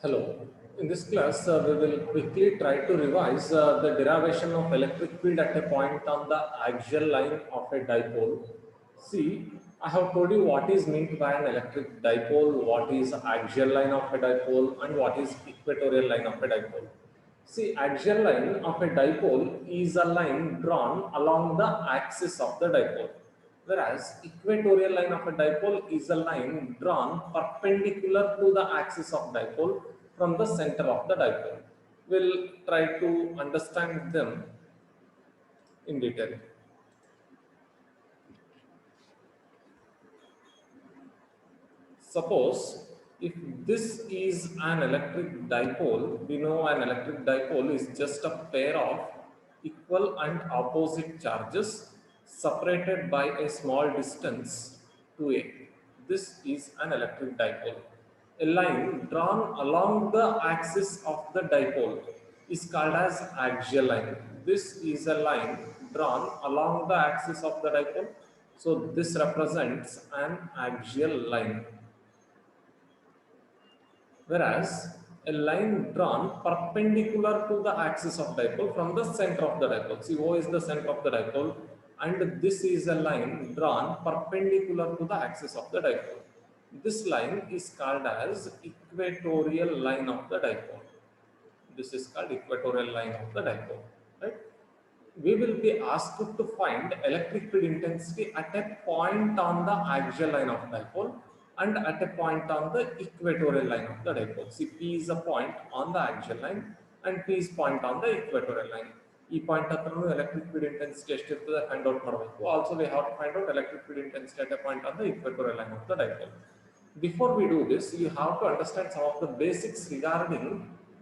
Hello. In this class, we will quickly try to revise the derivation of electric field at a point on the axial line of a dipole. See, I have told you what is meant by an electric dipole, what is axial line of a dipole, and what is equatorial line of a dipole. See, axial line of a dipole is a line drawn along the axis of the dipole, whereas equatorial line of a dipole is a line drawn perpendicular to the axis of dipole from the center of the dipole. We'll try to understand them in detail. Suppose if this is an electric dipole, we know an electric dipole is just a pair of equal and opposite charges separated by a small distance to a. This is an electric dipole. A line drawn along the axis of the dipole is called as axial line. This is a line drawn along the axis of the dipole. So this represents an axial line, whereas a line drawn perpendicular to the axis of dipole from the center of the dipole. See, O is the center of the dipole, and this is a line drawn perpendicular to the axis of the dipole. This line is called as equatorial line of the dipole. This is called equatorial line of the dipole, right? We will be asked to find electric field intensity at a point on the axial line of dipole and at a point on the equatorial line of the dipole. See, P is a point on the axial line and P is point on the equatorial line. E point ಹತ್ರನೂ electric field intensity ಎಷ್ಟಿರ್ತದೆ find out ಮಾಡಬೇಕು. Also we have to find out electric field intensity at a point on the equatorial line of the dipole. Before we do this, you have to understand some of the basics regarding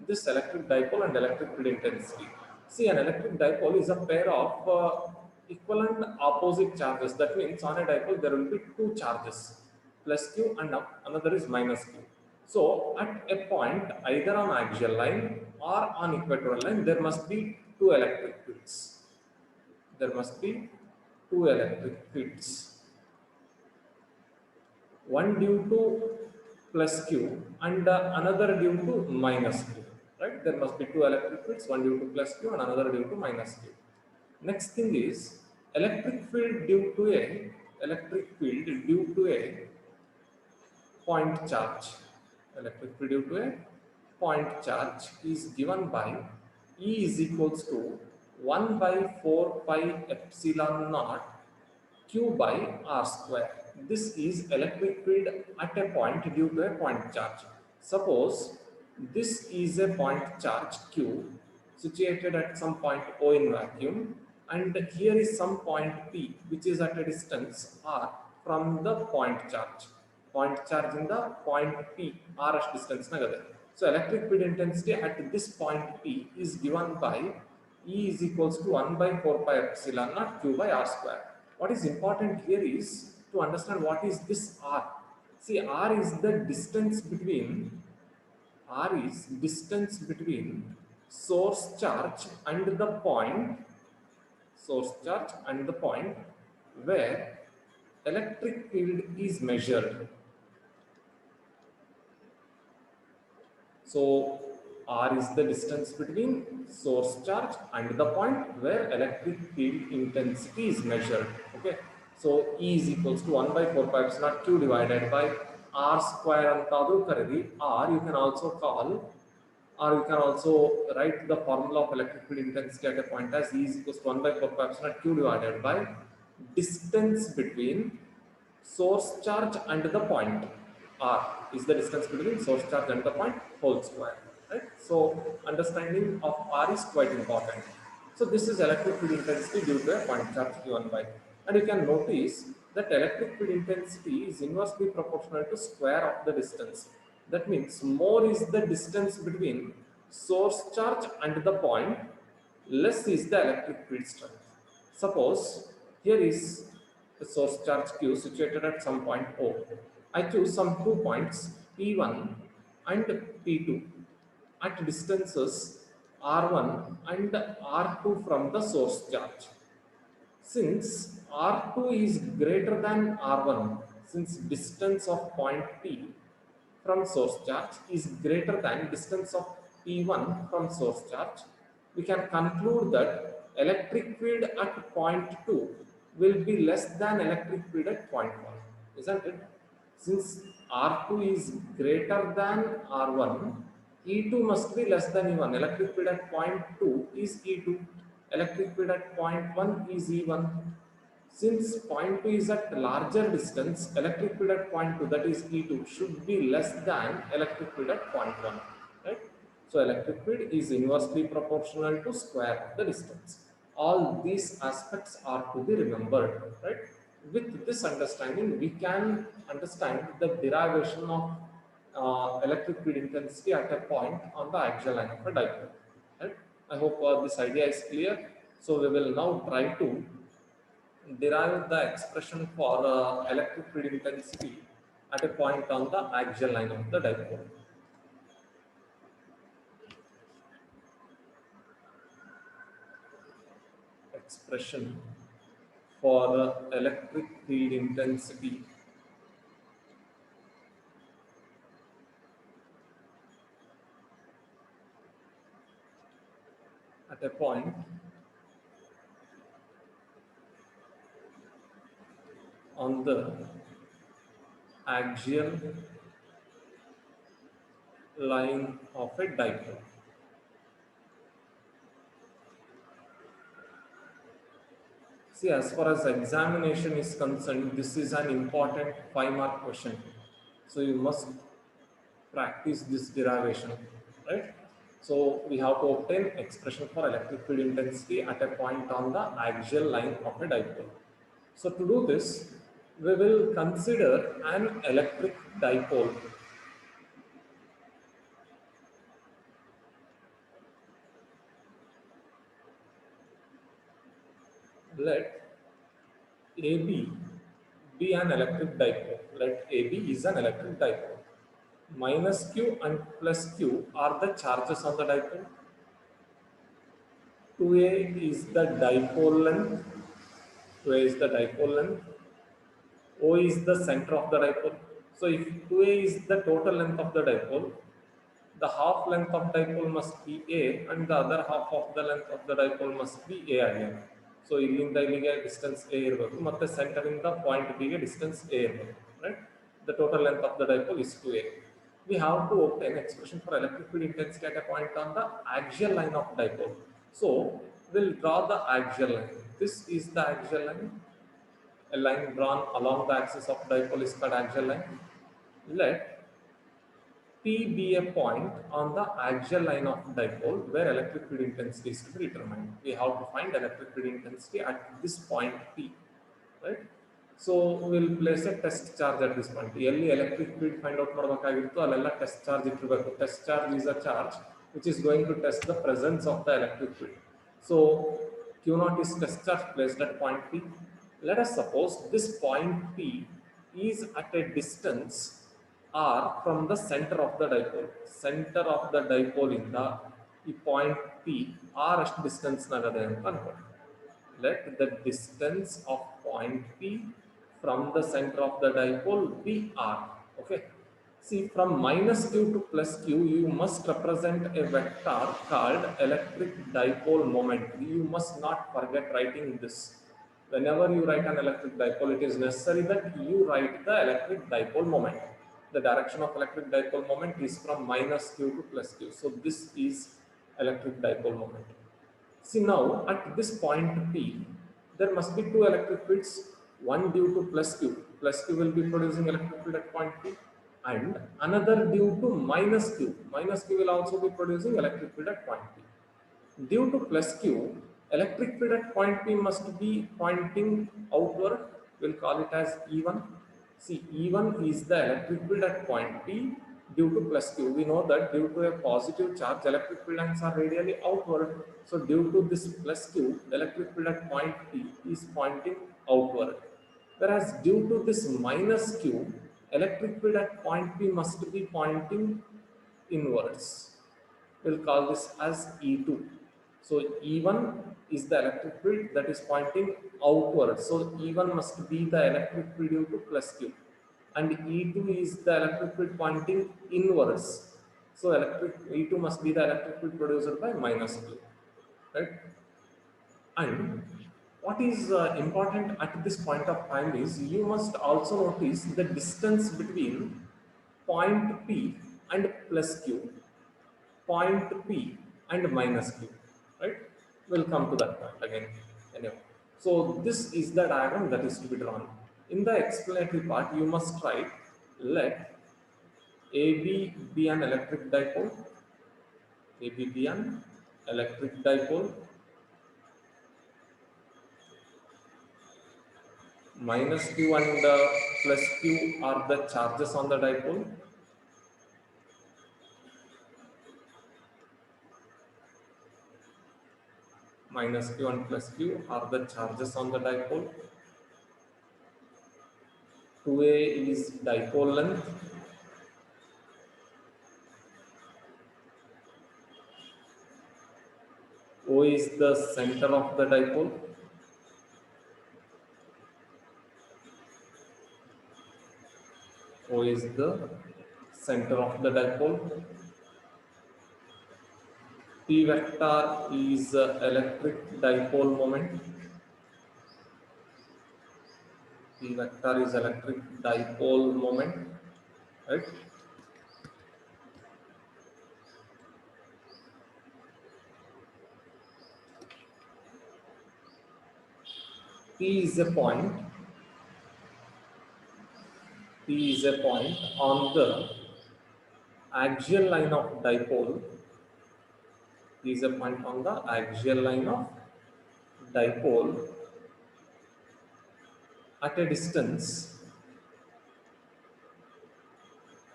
this electric dipole and electric field intensity. See, an electric dipole is a pair of equal and opposite charges. That means on a dipole there will be two charges, plus q and another is minus q. So at a point either on axial line or on equatorial line, there must be two electric fields. There must be two electric fields. One due to plus q and another due to minus q. Right? There must be two electric fields, one due to plus q and another due to minus q. Next thing is electric field due to a point charge. Electric field due to a point charge is given by E is equals to 1 by 4 pi epsilon naught q by r square. This is electric field at a point due to a point charge. Suppose this is a point charge q situated at some point O in vacuum, and here is some point P which is at a distance r from the point charge. Point charge in the point P r distance nagade. So electric field intensity at this point P is given by E is equals to 1 by 4 pi epsilon naught q by r square. What is important here is to understand what is this r. See, r is the distance between source charge and the point where electric field is measured. So r is the distance between source charge and the point where electric field intensity is measured. Okay, so E is equals to 1 by 4 pi epsilon q divided by r square antadu karidi. R you can also write the formula of electric field intensity at a point as E is equals to 1 by 4 pi epsilon q divided by distance between source charge and the point. R is the distance between source charge and the point whole square. Right? So understanding of R is quite important. So this is electric field intensity due to a point charge given by. And you can notice that electric field intensity is inversely proportional to square of the distance. That means more is the distance between source charge and the point, less is the electric field strength. Suppose here is the source charge q situated at some point O. I choose some 2 points P1 and P2 at distances R1 and R2 from the source charge. Since R2 is greater than R1, since distance of point P from source charge is greater than distance of P1 from source charge, we can conclude that electric field at point 2 will be less than electric field at point 1, isn't it? Since R2 is greater than R1, E2 must be less than E1. Electric field at point 2 is E2. Electric field at point 1 is E1. Since point 2 is at larger distance, electric field at point 2, that is E2, should be less than electric field at point 1, right? So electric field is inversely proportional to square of the distance. All these aspects are to be remembered, right? With this understanding, we can understand the derivation of electric field intensity at a point on the axial line of a dipole, right? I hope this idea is clear. So we will now try to derive the expression for electric field intensity at a point on the axial line of the dipole. Expression for electric field intensity at a point on the axial line of a dipole. See, as far as examination is concerned, this is an important 5-mark question. So you must practice this derivation, right? So we have to obtain expression for electric field intensity at a point on the axial line of a dipole. So to do this, we will consider an electric dipole. Let AB be an electric dipole. Let AB is an electric dipole. Minus Q and plus Q are the charges on the dipole. 2A is the dipole length. 2A is the dipole length. O is the center of the dipole. So if 2A is the total length of the dipole, the half length of dipole must be A and the other half of the length of the dipole must be A again. So illinda distance A irbeku matte center inda point B ge distance A irbeku, right? The total length of the dipole is 2A. We have to obtain expression for electric field intensity at a point on the axial line of dipole. So we'll draw the axial line. This is the axial line. A line drawn along the axis of dipole is called axial line. Let P be a point on the axial line of dipole where electric field intensity is to be determined. We have to find electric field intensity at this point P, right? So we'll place a test charge at this point. Early electric field find out ಮಾಡಬೇಕಾಗಿತ್ತು ಅಲ್ಲೆಲ್ಲ test charge ಇಟ್ಟಿರಬೇಕು. Test charge is a charge which is going to test the presence of the electric field. So Q0 is test charge placed at point P. Let us suppose this point P is at a distance R from the center of the dipole. Center of the dipole in the point P R ಅಷ್ಟು distance ನಗದೆ ಅಂತ ಅನ್ಕೊಳ್ಳಿ. Let the distance of point P from the center of the dipole be R. Okay. See, from minus Q to plus Q, you must represent a vector called electric dipole moment. You must not forget writing this. Whenever you write an electric dipole, it is necessary that you write the electric dipole moment. The direction of electric dipole moment is from minus Q to plus Q. So this is electric dipole moment. See, now at this point P, there must be two electric fields, one due to plus Q. Plus Q will be producing electric field at point P, and another due to minus Q. Minus Q will also be producing electric field at point P. Due to plus Q, electric field at point P must be pointing outward. We'll call it as E1. See, E1 is the electric field at point P due to plus Q. We know that due to a positive charge, electric field lines are radially outward. So due to this plus Q, electric field at point P is pointing outward. Whereas due to this minus Q, electric field at point P must be pointing inwards. We'll call this as E2. So E1 is the electric field that is pointing outward. So E1 must be the electric field due to plus Q. and E2 is the electric field pointing inwards. So electric E2 must be the electric field produced by minus Q, right? And what is important at this point of time is you must also notice the distance between point P and plus Q, point P and minus Q, right? We'll come to that point again. Anyway, so this is the diagram that is to be drawn. In the explanatory part, you must write, let AB be an electric dipole, AB be an electric dipole, minus Q and plus Q are the charges on the dipole. Minus Q and plus Q are the charges on the dipole. 2A is dipole length. O is the center of the dipole. O is the center of the dipole. P vector is electric dipole moment. P vector is electric dipole moment, right? P is a point. P is a point on the axial line of dipole. P is a point on the axial line of dipole at a distance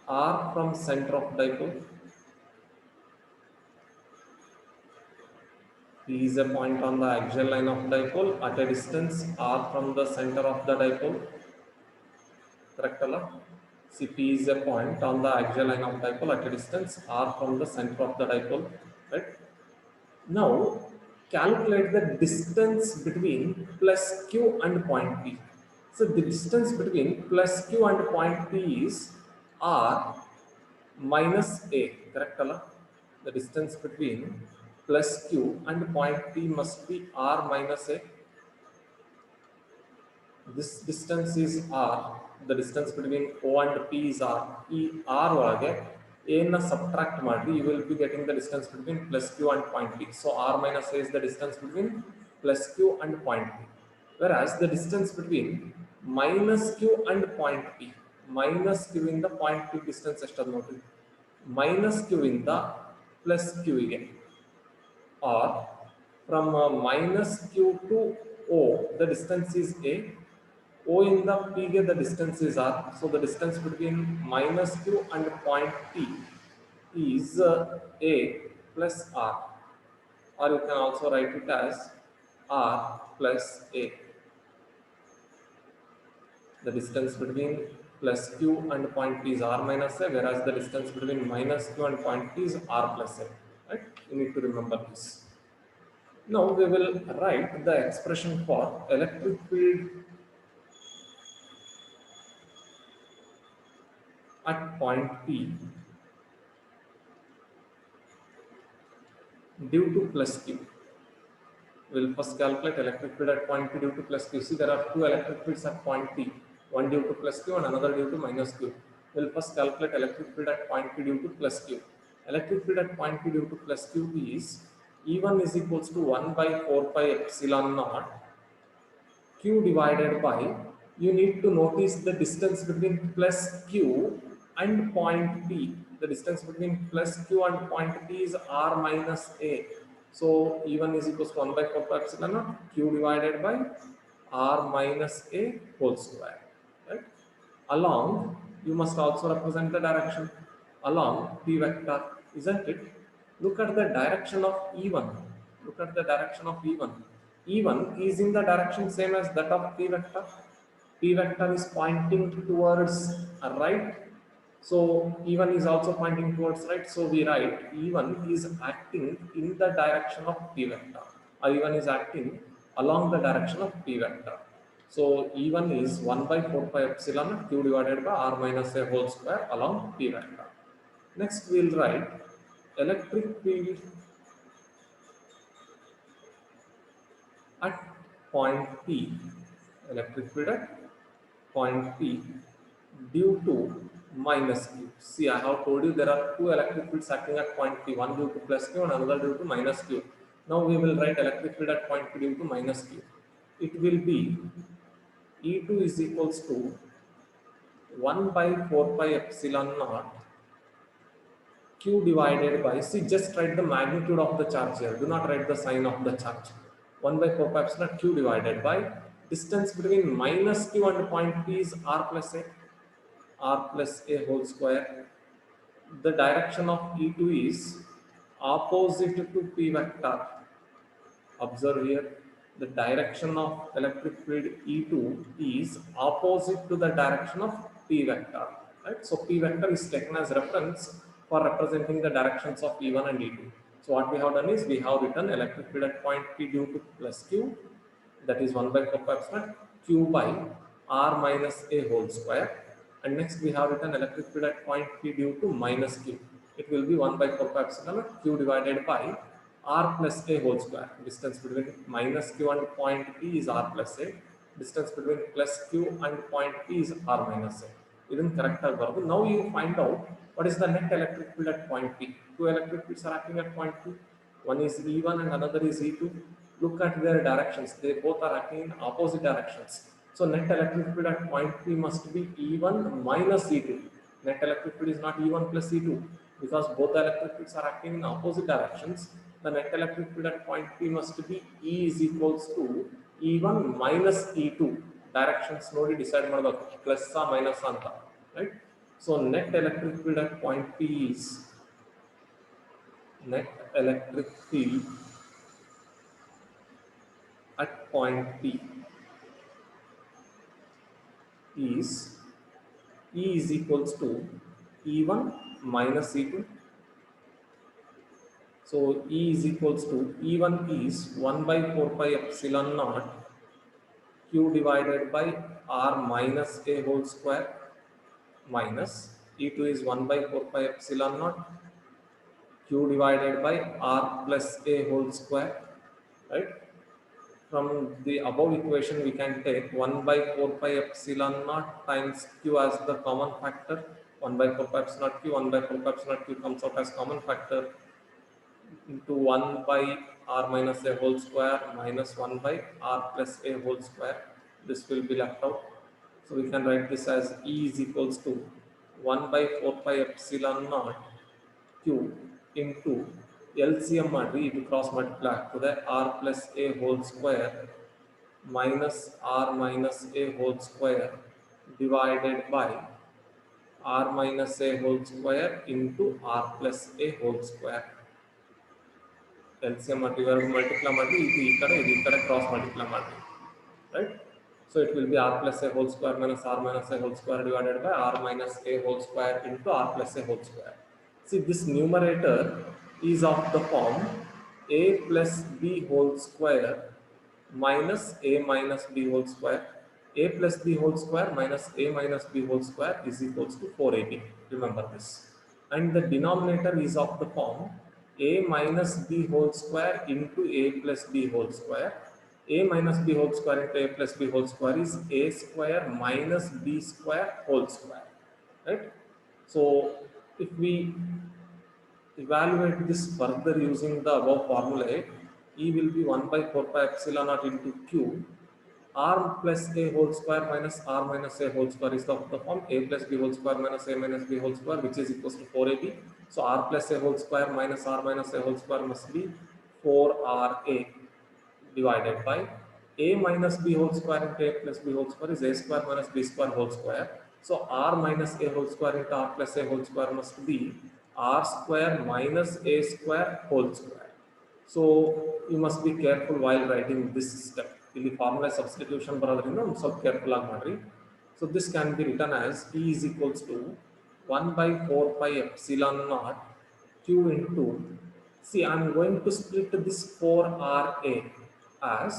r from center of dipole. P is a point on the axial line of dipole at a distance r from the center of the dipole. Correct? See, P is a point on the axial line of dipole at a distance r from the center of the dipole. Right? Now, calculate the distance between plus Q and point P. So, the distance between plus Q and point P is r minus A. Correct? The distance between plus Q and point P must be r minus A. This distance is r. The distance between O and P is r. R ಒಳಗೆ A na subtract ಮಾಡಿ, you will be getting the distance between plus Q and point P. So r minus A is the distance between plus Q and point P. Whereas the distance between minus Q and point P, minus Q in the point P distance ಎಷ್ಟದು ನೋಡ್ರಿ, minus Q in the plus Q ಗೆ, or from minus Q to O, the distance is A. O in the P get the distance is r. So the distance between minus Q and point P is A plus r. Or you can also write it as r plus A. The distance between plus Q and point P is r minus A, whereas the distance between minus Q and point P is r plus A. Right? You need to remember this. Now we will write the expression for electric field at point P due to plus Q. We will first calculate electric field at point P due to plus Q. See, there are two electric fields at point P, one due to plus Q and another due to minus Q. We will first calculate electric field at point P due to plus Q. Electric field at point P due to plus Q is E1 is equals to 1 by 4 pi epsilon naught Q divided by, you need to notice the distance between plus Q and point P. The distance between plus Q and point P is r minus A. So E1 is equals to 1 by 4 pi epsilon naught Q divided by r minus A whole square. Right? Along, you must also represent the direction along P vector, isn't it? Look at the direction of E1. Look at the direction of E1. E1 is in the direction same as that of P vector. P vector is pointing towards right. So E1 is also pointing towards right. So we write E1 is acting in the direction of P vector. Or E1 is acting along the direction of P vector. So E1 is 1 by 4 pi epsilon q divided by r minus a whole square along p vector. Next we will write electric field at point P, electric field at point P due to minus q. See, I have told you there are two electric fields acting at point P, one due to plus q and another due to minus q. Now we will write electric field at point P due to minus q. It will be E2 is equals to 1 by 4 pi epsilon naught q divided by, see, just write the magnitude of the charge here, do not write the sign of the charge. 1 by 4 pi epsilon q divided by distance between minus q and point P is r plus a whole square. The direction of E2 is opposite to P vector. Observe here, the direction of electric field E2 is opposite to the direction of P vector. Right? So P vector is taken as reference for representing the directions of E1 and E2. So what we have done is we have written electric field at point P due to plus Q, that is 1 by 4 pi epsilon Q by R minus a whole square. And next we have written electric field at point P due to minus Q. It will be 1 by 4 pi epsilon Q divided by r plus a whole square. Distance between minus q and point P is r plus a. Distance between plus q and point P is r minus a. Even correct verb. Now you find out what is the net electric field at point P. Two electric fields are acting at point P. One is E1 and another is E2. Look at their directions. They both are acting in opposite directions. So net electric field at point P must be E1 minus E2. Net electric field is not E1 plus E2 because both the electric fields are acting in opposite directions. The net electric field at point P must be E is equals to E1 minus E2. Directions nodi decide ಮಾಡಬೇಕು, plus or minus ಅಂತ, right? So net electric field at point P is net electric field at point P is E is equals to E1 minus E2. So E is equals to E1 is 1 by 4 pi epsilon naught q divided by r minus a whole square minus E2 is 1 by 4 pi epsilon naught q divided by r plus a whole square, right? From the above equation we can take 1 by 4 pi epsilon naught times q as the common factor. 1 by 4 pi epsilon naught q, 1 by 4 pi epsilon naught q comes out as common factor into 1 by r minus a whole square minus 1 by r plus a whole square. This will be left out. So we can write this as E is equals to 1 by 4 pi epsilon naught q into LCM matrix to cross multiply to the r plus a whole square minus r minus a whole square divided by r minus a whole square into r plus a whole square. LCM multiply ಮಾಡಿ ಇದು ಈ ಕಡೆ cross multiply ಮಾಡಿ, right? So it will be r plus a whole square minus r minus a whole square divided by r minus a whole square into r plus a whole square. See, this numerator is of the form a plus b whole square minus a minus b whole square. A plus b whole square minus a minus b whole square is equals to 4ab. Remember this. And the denominator is of the form a minus b whole square into a plus b whole square. A minus b whole square into a plus b whole square is a square minus b square whole square, right? So if we evaluate this further using the above formula, E will be 1 by 4 pi epsilon naught into q. R plus a whole square minus r minus a whole square is of the form a plus b whole square minus a minus b whole square, which is equals to 4ab. So r plus a whole square minus r minus a whole square must be 4ra divided by a minus b whole square into a plus b whole square is a square minus b square whole square. So r minus a whole square into r plus a whole square must be r square minus a square whole square. So you must be careful while writing this step. ಇಲ್ಲಿ formula substitution ಬರೋದ್ರಿಂದ ಒಂದು ಸ್ವಲ್ಪ careful ಆಗಿ ಮಾಡ್ರಿ. So this can be written as E is equals to 1 by 4 pi epsilon naught q into, see, I am going to split this 4RA as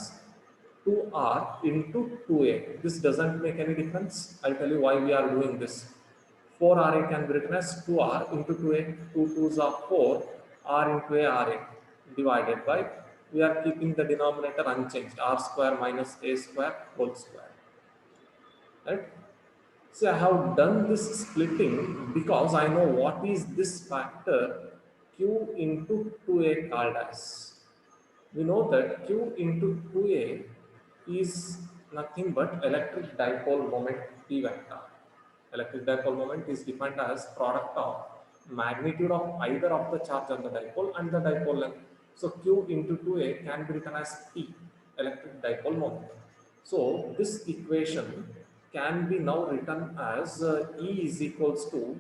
2R into 2A. This doesn't make any difference. I'll tell you why we are doing this. 4RA can be written as 2R into 2A. 2 2s are 4, R into A, RA divided by, we are keeping the denominator unchanged, R square minus A square whole square. Right? See, I have done this splitting because I know what is this factor Q into 2A called as. We know that Q into 2A is nothing but electric dipole moment P vector. Electric dipole moment is defined as product of magnitude of either of the charge on the dipole and the dipole length. So Q into 2A can be written as P, electric dipole moment. So this equation can be now written as E is equals to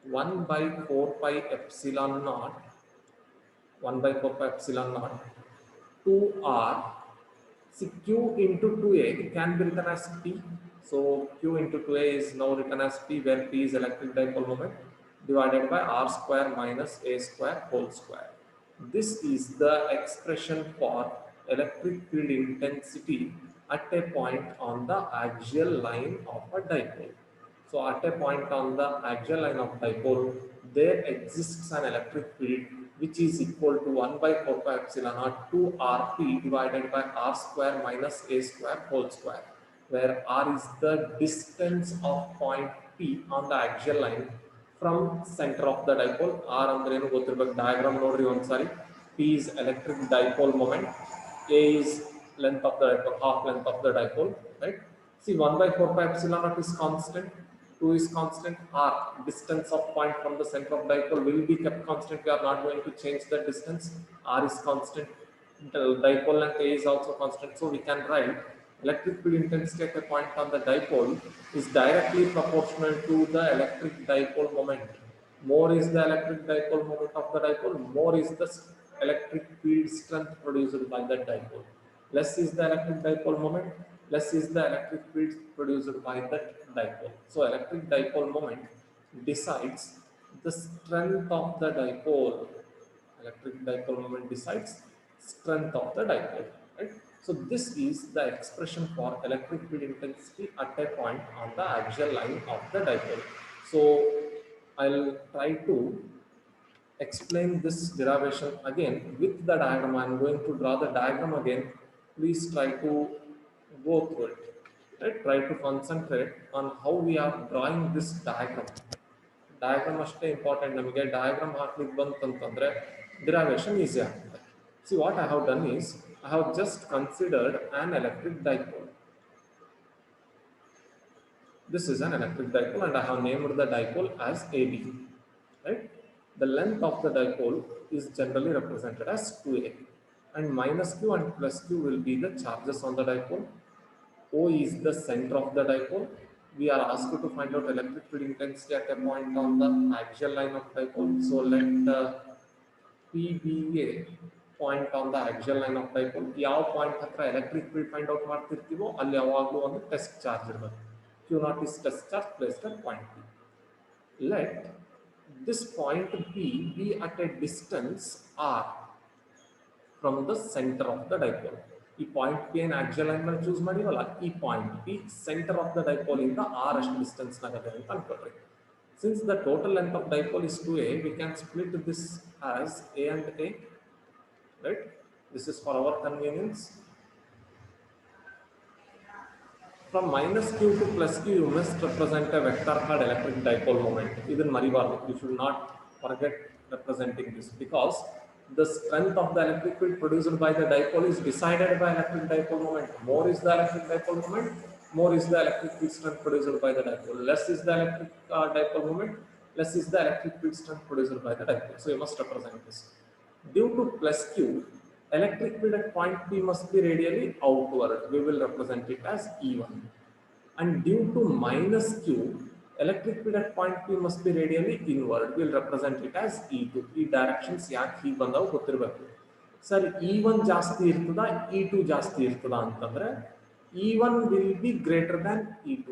1 by 4 pi epsilon naught 1 by 4 pi epsilon naught 2R. See, Q into 2A can be written as P. So Q into 2A is now written as P, where P is electric dipole moment, divided by R square minus A square whole square. This is the expression for electric field intensity at a point on the axial line of a dipole. So at a point on the axial line of dipole, there exists an electric field which is equal to 1 by 4 pi epsilon naught 2 Rp divided by R square minus A square whole square, where R is the distance of point P on the axial line from center of the dipole. R andrenu gothirಬೇಕು diagram nodri ondsari. P is electric dipole moment, A is length of the dipole, half length of the dipole, right? See, 1 by 4 pi epsilon naught is constant, 2 is constant, R, distance of point from the center of dipole will be kept constant. We are not going to change the distance. R is constant. The dipole length A is also constant. So we can write electric field intensity at a point on the dipole is directly proportional to the electric dipole moment. More is the electric dipole moment of the dipole, more is the electric field strength produced by the dipole. Less is the electric dipole moment, less is the electric field produced by that dipole. So electric dipole moment decides the strength of the dipole. Electric dipole moment decides strength of the dipole, right? So this is the expression for electric field intensity at a point on the axial line of the dipole. So I'll try to explain this derivation again with the diagram. I'm going to draw the diagram again. Please try to go through it. Right? Try to concentrate on how we are drawing this diagram. Diagram ಅಷ್ಟೇ important. ನಮಗೆ diagram ಹಾಕ್ಲಿಕ್ಕೆ ಬಂತಂತಂದ್ರೆ derivation easy ಆಗ್ತದೆ. See, what I have done is I have just considered an electric dipole. This is an electric dipole and I have named the dipole as AB, right? The length of the dipole is generally represented as 2A, and minus Q and plus Q will be the charges on the dipole. O is the center of the dipole. We are asked to find out electric field intensity at a point on the axial line of dipole. So let P be a point on the axial line of dipole. ಯಾವ point ಹತ್ರ electric field find out ಮಾಡ್ತಿರ್ತೀವೋ ಅಲ್ಲಿ ಯಾವಾಗಲೂ ಒಂದು test charge ಇರಬೇಕು. Q naught is test charge placed at point P. Let this point P be at a distance R from the center of the dipole. ಈ point P ಏನು axial line ಮೇಲೆ choose ಮಾಡಿವಲ್ಲ, ಈ point P centre of the dipole ಇಂದ R ಅಷ್ಟು distance ನಾಗದೆ ಅಂತ ಅನ್ಕೊಳ್ರಿ. Since the total length of dipole is 2A, we can split this as A and A, right? This is for our convenience. From minus Q to plus Q, you must represent a vector called electric dipole moment. Even Maribar, you should not forget representing this, because the strength of the electric field produced by the dipole is decided by electric dipole moment. More is the electric dipole moment, more is the electric field strength produced by the dipole. Less is the electric dipole moment, less is the electric field strength produced by the dipole. So you must represent this. Due to plus Q, electric field at point P must be radially outward. We will represent it as E1. And due to minus Q, electric field at point P must be radially inward. We will represent it as E2. ಈ directions ಯಾಕೆ ಹೀಗೆ ಬಂದವು ಗೊತ್ತಿರಬೇಕು. Sir, E1 ಜಾಸ್ತಿ ಇರ್ತದ, E2 ಜಾಸ್ತಿ ಇರ್ತದ ಅಂತಂದ್ರೆ E1 will be greater than E2.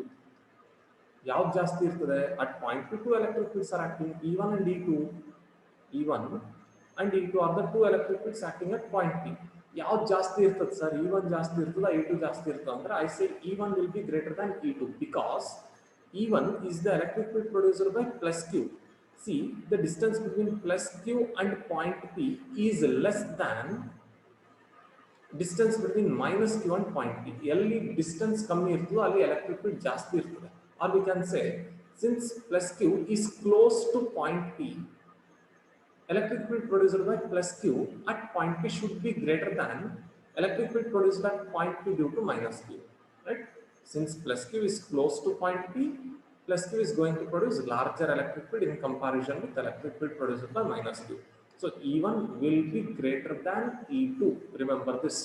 ಯಾವ್ದು ಜಾಸ್ತಿ ಇರ್ತದೆ? at point P, two electric fields are acting, E1 and E2. E1 and E2 are the two electric fields acting at point P. ಯಾವ್ದು ಜಾಸ್ತಿ ಇರ್ತದೆ ಸರ್, E1 ಜಾಸ್ತಿ ಇರ್ತದ E2 ಜಾಸ್ತಿ ಇರ್ತದ ಅಂದ್ರೆ I say E1 will be greater than E2 because E1 is the electric field produced by plus Q. See, the distance between plus Q and point P is less than distance between minus Q and point P. ಎಲ್ಲಿ distance ಕಮ್ಮಿ ಇರ್ತದೋ ಅಲ್ಲಿ electric field ಜಾಸ್ತಿ ಇರ್ತದೆ. Or we can say, since plus Q is close to point P, electric field produced by plus Q at point P should be greater than electric field produced at point P due to minus Q, right? Since plus Q is close to point P, plus Q is going to produce larger electric field in comparison with electric field produced by minus Q. So E1 will be greater than E2. Remember this,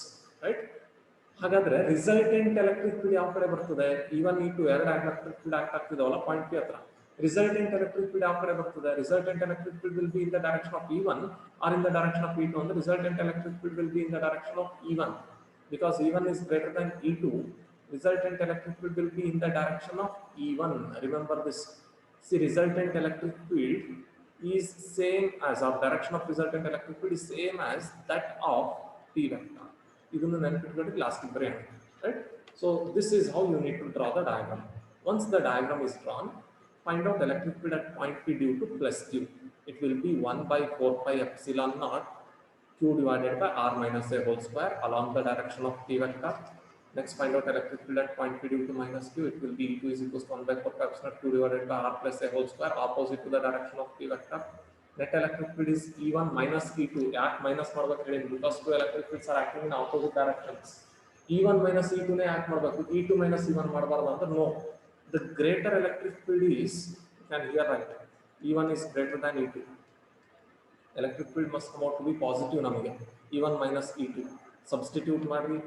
right? ಹಾಗಾದ್ರೆ resultant electric field ಯಾವ ಕಡೆ ಬರ್ತದೆ? E1 E2 ಎರಡು electric field act ಆಗ್ತಿದಾವಲ್ಲ point P ಹತ್ರ. Resultant electric field ಯಾವ ಕಡೆ ಬರ್ತದೆ? Resultant electric field will be in the direction of E1 or in the direction of E2. And the resultant electric field will be in the direction of E1 because E1 is greater than E2. Resultant electric field will be in the direction of E1. Remember this. See, resultant electric field is same as, or direction of resultant electric field is same as that of P vector. ಇದನ್ನು ನೆನಪಿಟ್ಕೊಂಡು ಕ್ಲಾಸ್ಗೆ ಬರೆಯೋಣ, right? So this is how you need to draw the diagram. Once the diagram is drawn, find out electric field at point P due to plus Q. It will be 1 by 4 pi epsilon naught Q divided by R minus A whole square along the direction of P vector. Next, find out electric field at point P due to minus Q. It will be E2 is equals to 1 by 4 pi epsilon Q divided by R plus A whole square opposite to the direction of P vector. Net electric field is E1 minus E2. Yaak minus ಮಾಡಬೇಕು ಹೇಳಿ, because two electric fields are acting in opposite directions. E1 minus E2 ನೇ ಯಾಕೆ ಮಾಡಬೇಕು? E2 minus E1 ಮಾಡಬಾರದು ಅಂದ್ರೆ no. The greater electric field is, you can hear right, E1 is greater than E2. Electric field must come out to be positive ನಮಗೆ. E1 minus E2. Substitute ಮಾಡ್ರಿ,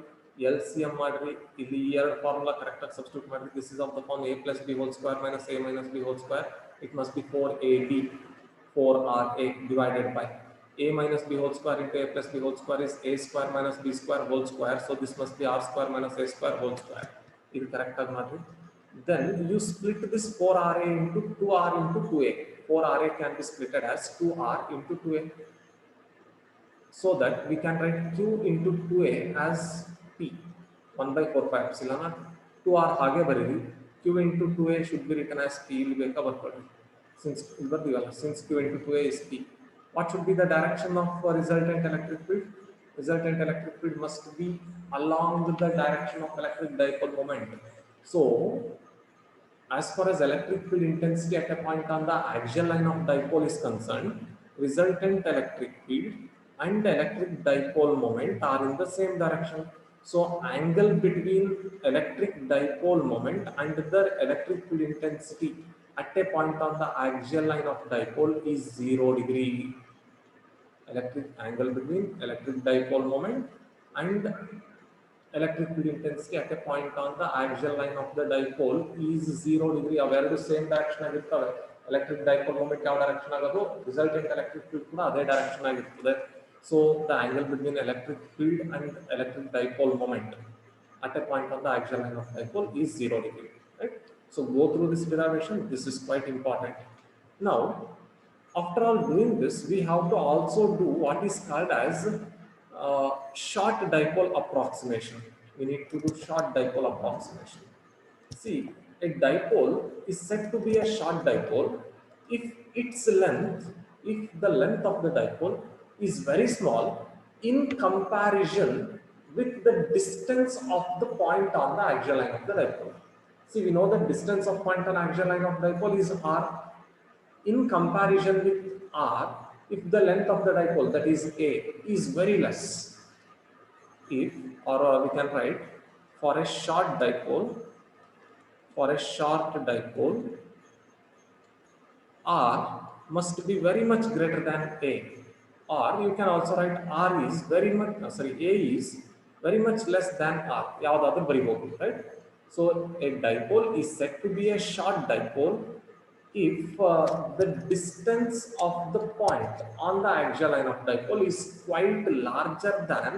LCM ಮಾಡ್ರಿ, ಇಲ್ಲಿ ಈ ಎರಡು formula correct ಆಗಿ substitute ಮಾಡ್ರಿ. This is of the form A plus B whole square minus A minus B whole square. It must be 4AB 4RA divided by A minus B whole square into A plus B whole square is A square minus B square whole square. So this must be R square minus A square whole square. ಇದು correct ಆಗಿ ಮಾಡ್ರಿ. Then you split this 4RA into 2R into 2A. 4RA can be split as 2R into 2A. So that we can write Q into 2A as P. 1 by 4 pi epsilon naught. 2R ಹಾಗೆ ಬರೀರಿ. Q into 2A should be written as P. ಇಲ್ಲಿ ಬೇಕಾ ಬರ್ಕೊಳ್ಳಿ. Since Q into 2A is P. What should be the direction of resultant electric field? Resultant electric field must be along the direction of electric dipole moment. So, as far as electric field intensity at a point on the axial line of dipole is concerned, resultant electric field and electric dipole moment are in the same direction. So angle between electric dipole moment and the electric field intensity at a point on the axial line of dipole is 0 degree. Electric angle between electric dipole moment and electric field intensity at a point on the axial line of the dipole is 0 degree. Average same direction ಆಗಿರ್ತವೆ. Electric dipole moment ಯಾವ direction ಆಗೋದು, resultant electric field ಕೂಡ ಅದೇ direction ಆಗಿರ್ತದೆ. So the angle between electric field and electric dipole moment at a point on the axial line of dipole is 0 degree, right? So go through this derivation. This is quite important. Now, after all doing this, we have to also do what is called as short dipole approximation. We need to do short dipole approximation. See, a dipole is said to be a short dipole if the length of the dipole is very small in comparison with the distance of the point on the axial line of the dipole. See, we know the distance of point on axial line of dipole is r. In comparison with r, if the length of the dipole, that is A, is very less, if, or we can write, for a short dipole, r must be very much greater than A, or you can also write r is very much, A is very much less than r. ಯಾವುದಾದರೂ ಬರಿಬಹುದು, right? So a dipole is said to be a short dipole if the distance of the point on the axial line of dipole is quite larger than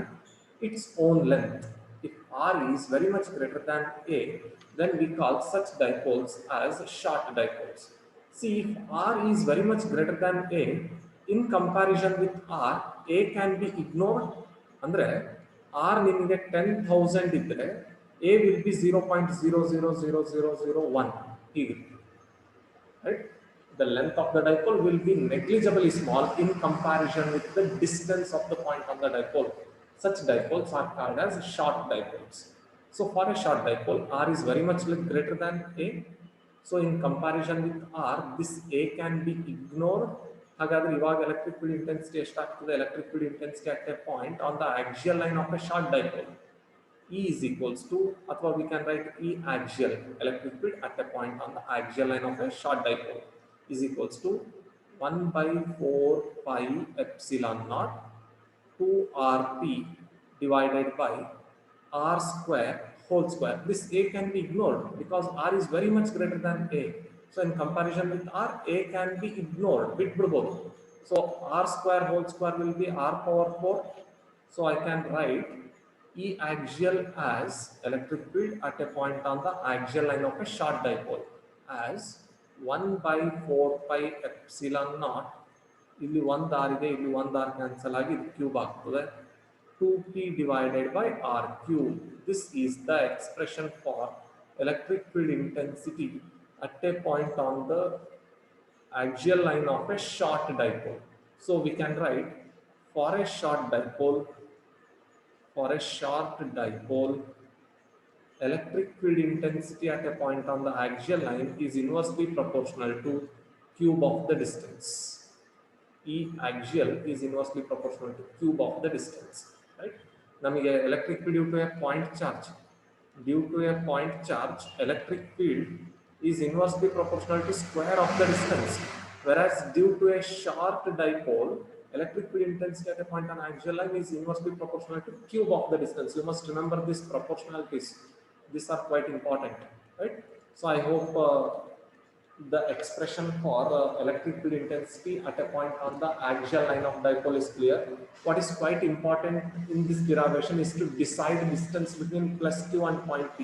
its own length. If r is very much greater than A, then we call such dipoles as short dipoles. See, if r is very much greater than A, in comparison with r, A can be ignored. Andre, R ನಿಮಗೆ 10,000 ಇದ್ರೆ A will be 0.000001 ಹೀಗಿರುತ್ತೆ, right? The length of the dipole will be negligibly small in comparison with the distance of the point on the dipole. Such dipoles are called as short dipoles. So for a short dipole, R is very much greater than A. So in comparison with R, this A can be ignored. ಹಾಗಾದ್ರೆ ಇವಾಗ electric field intensity ಎಷ್ಟಾಗ್ತದೆ? Electric field intensity at a point on the axial line of a short dipole, E is equals to, or we can write E axial, electric field at a point on the axial line of a short dipole, is equals to 1 by 4 pi epsilon naught 2 rp divided by r square whole square. This A can be ignored because R is very much greater than A. So in comparison with R, A can be ignored, bitbiಡಬಹುದು. So R square whole square will be R power 4. So I can write E axial as electric field at a point on the axial line of a short dipole as 1 by 4 pi epsilon naught. ಇಲ್ಲಿ 1 r ಇದೆ, ಇಲ್ಲಿ 1 r cancel ಆಗಿ ಇದು cube ಆಗ್ತದೆ, 2p divided by r cube. This is the expression for electric field intensity at a point on the axial line of a short dipole. So we can write for a short dipole, electric field intensity at a point on the axial line is inversely proportional to cube of the distance. E axial is inversely proportional to cube of the distance, right? ನಮಗೆ electric field due to a point charge, electric field is inversely proportional to square of the distance, whereas due to a short dipole, electric field intensity at a point on axial line is inversely proportional to cube of the distance. You must remember these proportionalities. These are quite important, right? So I hope the expression for electric field intensity at a point on the axial line of dipole is clear. What is quite important in this derivation is to decide distance between plus Q and point P.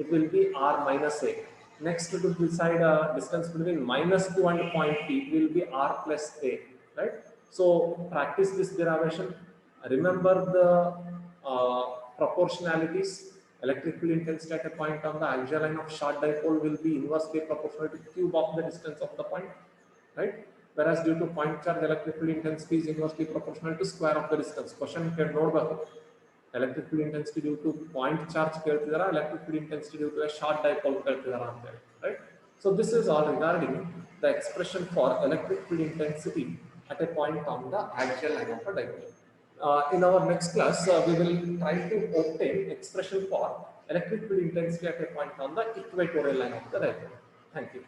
It will be R minus A. Next, to decide distance between minus Q and point P, it will be R plus A, right? So practice this derivation. Remember the proportionalities. Electric field intensity at a point on the axial line of short dipole will be inversely proportional to cube of the distance of the point, right? Whereas due to point charge, electric field intensity is inversely proportional to square of the distance. Question can ನೋಡಬೇಕು, electric field intensity due to point charge ಕೇಳ್ತಿದಾರಾ, electric field intensity due to a short dipole ಕೇಳ್ತಿದಾರಾ ಅಂತ ಹೇಳಿ, right? So this is all regarding the expression for electric field intensity at a point on the axial line of a dipole. In our next class, we will try to obtain expression for electric field intensity at a point on the equatorial line of the dipole. Thank you.